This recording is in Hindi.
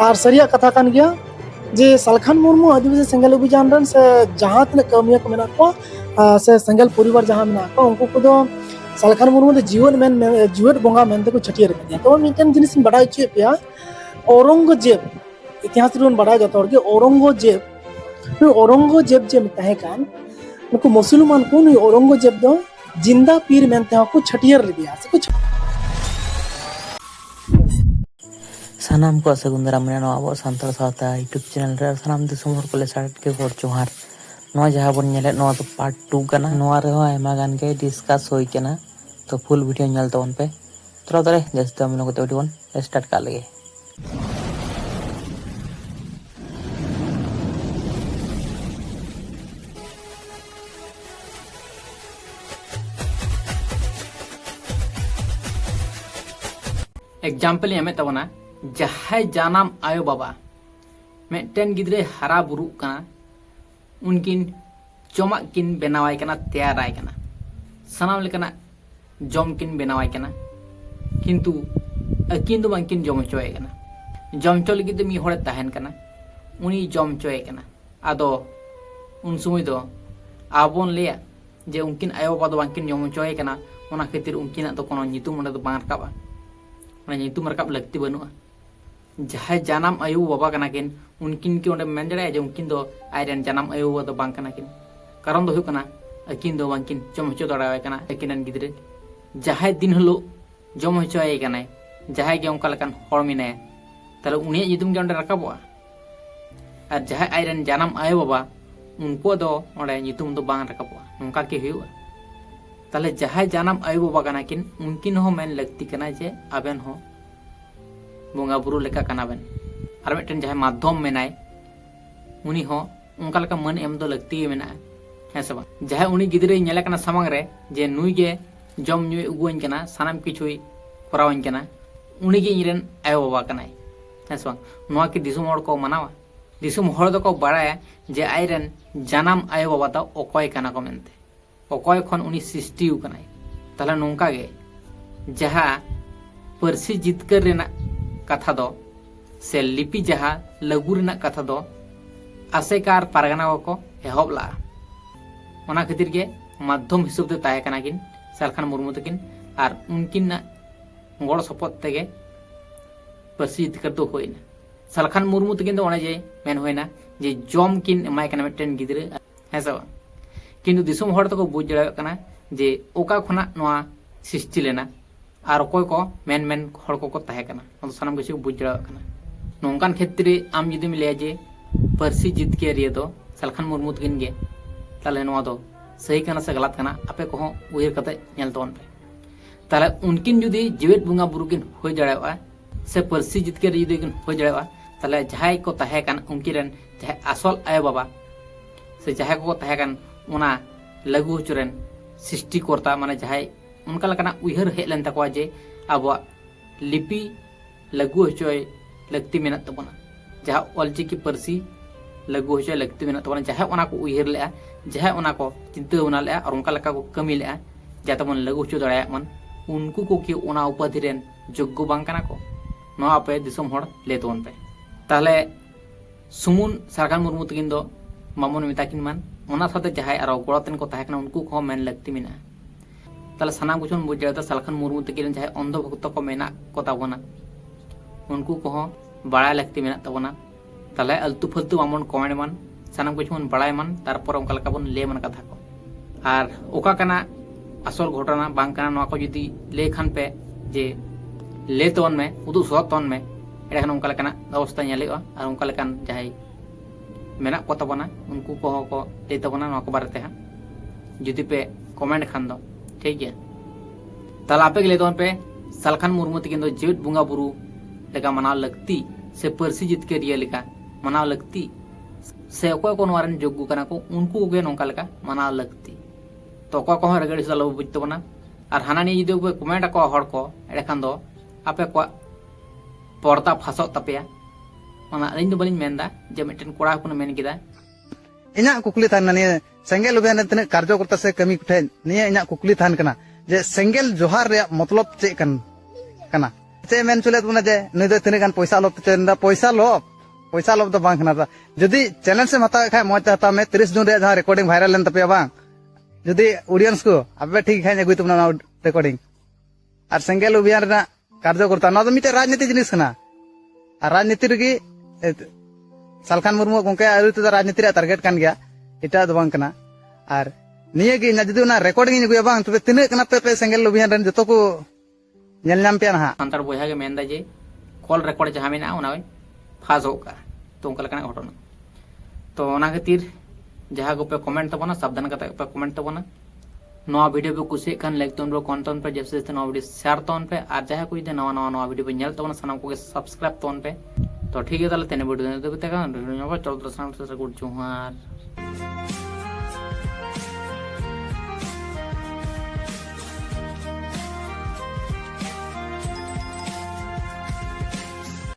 और सरिया कथा कान गया जे सालखान मुर्मू आदिवासी सेंगेल अभियान रन से जहां तक कमिया को मेना को से सेंगेल परिवार जहां मेना को उनको को सालखान मुर्मू दो जीवन बोंगा मेनते को छटियर कर तो मिटन जिनिस बड़ाई चे पे औरंगजेब इतिहास रे बड़ा जतो के औरंगजेब जे तहे कान उनको मुसलमान को औरंगजेब दो जिंदा पीर मेनते को छटियर लिया से कुछ सानाम को सगुंदरा मने अब सानताल सावता यूट्यूब चैनल रे सानाम दिसुम हर कोले साइड के गोर जोहार नवा जहां बन नेले नवा तो पार्ट 2 कना नवा रे आयमा गान के डिस्कस होई केना तो फुल वीडियो नेल तवन पे तोरा दरे जस्ट हम लोग तो वन स्टार्ट कर लगे एग्जाम्पल हमें तबना जहां जानाम आयो बाबा मेटेन गिद्रे हरा बुरु कना उनकिन जमा किन बनावाय कना तैयार आय कना सनाम लेकना जम किन बनावाय कना किंतु अकिन दो बांकिन जम चोय कना जम चो लगी तो मी होड़े तहन कना उनी जम चोय कना आदो उन समय दो आबोन ले जे उनकिन आयो बाबा दो बांकिन जम चोय कना ओना खातिर उनकिन तो कोनो नितुम ओना दो बांग रकाबा ओना नितुम रकाब लगती बनुआ जहां जानाम आयु बाबा कना किन उनकिन की ओंडे मेन जड़े जे उनकिन दो आयरन जानाम आयु बाबा दो बांग कना किन कारण दो हुई कना अकिन दो बांकिन जम हचो दड़ावे कना अकिनन गिद्रे जहां दिन हलो जम हचो आय कना जहां के उनका लकन हड़ मिने तले उनी युदुम के ओंडे रकाबवा और जहां आयरन जानाम आयु बाबा उनको दो ओंडे युतुम दो बांग रकाबवा उनका के हुआ तले जहां जानाम आयु बाबा कना किन उनकिन हो मेन लगती कना जे आबेन हो बोंगा बुरु लेका कनाबेन और मिटन जहां माध्यम मेनाय उनी हो उनका लेका मन एम दो लगती मेना है सब जहां उनी गिदरे नेले कना सामंग रे जे नुई गे जम नुई उगुन कना सानाम किछुई करावन कना उनी गे इरेन आयो बाबा कनाय है सब नोआ के दिसुम हड़ को मनावा दिसुम हड़ दो को बाड़ाया जे आइरन जानाम आयो बाबा दा ओकय कना को मेनते ओकय खन उनी सृष्टि कनाय तले नोंका गे जहां परसी जितकर रेना कथा दो से लिपि जहां लगु रेना कथा दो आसेकार पारगना को एहब ला ओना खातिर के माध्यम हिसाब ते ताहे कना किन सालखान मुर्मू तकिन और उनकिन गड़ सपद तेगे परसी जितकर दो होइना सालखान मुर्मू तकिन दो ओने जे मेन होइना जे जम किन एमाय कना मिटन गिदरे है सब किंतु दिसुम हड़ तो को बुझ जड़ा कना जे ओका खना नोआ सृष्टि लेना और कोई को मेन मेन हड़ को ताहे कना तो सानाम किसी बुझ जड़ा कना नोंकान क्षेत्र आम जुदी ले जे परसी जित के रिए दो सालखान मुर्मू तकिन गे ताले नोआ दो सही कना से गलत कना आपे को उयर कते नेल तोन पे ताले उनकिन जुदी जीवित बुंगा बुरु किन होय जड़ावा से परसी जित के जुदी किन होय जड़ावा ताले जहाय को ताहे कन उनकिरन जहाय असल आयो बाबा से जहाय को ताहे कन उना लघु चुरन सृष्टि करता माने जहाय उनका लकना उहर हेज लेन तकवा जे अब लिपि लघु हचोय लगती मेना तबना जहां ऑलचिकी परसी लघु हचोय लगती मेना तबना जहां उना को उहर ले जहां उना को चिंता उना ले और उनका लका को कमी ले जाते मन लघु हचो दड़ाया मन उनको को कि उना उपाधि रेन योग्य बांग कना को नो आपे दिसम हड़ ले तोन पे ताले सुमुन सालखान मुर्मू तकिन दो मामून मिताकिन मान ओना साथे जहां आरो गड़ातन को ताहे कना उनको को मेन लगती मेना ताले सानाम कुछ बुझ जाता सालखान मुर्मू तकिन जहां अंध भक्त को मेना को ताबना उनको को बड़ा लगती मेना तबना ताले अल्तु फलतु मामून कमेंट मान सानाम कुछ मन बड़ाय मान तारपर उनका लका बन ले मन कथा को और ओका कना असल घटना बांग कना नोआ को जुदी ले खान पे जे ले तोन में उदु सत तोन में एडा उनका लकना अवस्था नेलेगा और उनका लकन जहां मेना को तबना उनको को ले तबना नोआ को बारते हा जुदी पे कमेंट खान दो ठीक है ताला आपे ले तोन पे सालखान मुर्मू तकिन दो जीवित बुंगा बुरु लेका मनाव लगती से परसी जित के रिया लेका मनाव लगती से अकोय को नोरन जोग्गु कना को उनको गे नोंका लेका मनाव लगती तो अकोय को रगड़ी सालो बुझ तबना और हाना नि जुदी कमेंट को हड़ को एडे खान दो आपे को पर्दा फासो तपेया ओना अलिन दो बलिन मेनदा जे मिटन कोड़ा को मेन किदा इना कुकली थान ने सेंगेल अभियान तने कार्यकर्ता से कमी कुठे निया इना कुकली थान कना जे सेंगेल जोहार रे मतलब चे कन कना चे मेन चले तुमने जे नुई दो तिने गान पैसा लोभ चेंदा पैसा लोभ तो बांग खना जदी चैनल से हता खाय मौज हता में 30 जून रे जहां रिकॉर्डिंग वायरल लेन तपे बांग जदी ऑडियंस को अबे ठीक खाय अगुई तुमना रिकॉर्डिंग और सेंगेल अभियान रे कार्यकर्ता ना तो मिटे राजनीति जिनिस खना और राजनीति रे सालखान मुर्मू गोंके आरु तो राजनीति रे टारगेट कान गया इटा दो बांग कना और निये गी जदी ना रिकॉर्डिंग अगुया बांग तबे तिने कना पे सेंगेल अभियान रे जतो को नेल नाम पे ना संतार बोया के मेंदा जे कॉल रिकॉर्ड जहां मेना उना फास होगा तो उनका लकना घटना तो ओना खातिर जहां को पे कमेंट तबना सावधान कता पे कमेंट तबना नवा वीडियो पे कुछ खान लाइक तोन कंटेंट पे जैसे जैसे नवा वीडियो शेयर तोन पे और जहां कोई नवा वीडियो पे नेल तबना सनाम को सब्सक्राइब तोन पे तो ठीक है ताले तेने वीडियो ने तो बेटा का चल तो सनाम से गुड जोहार।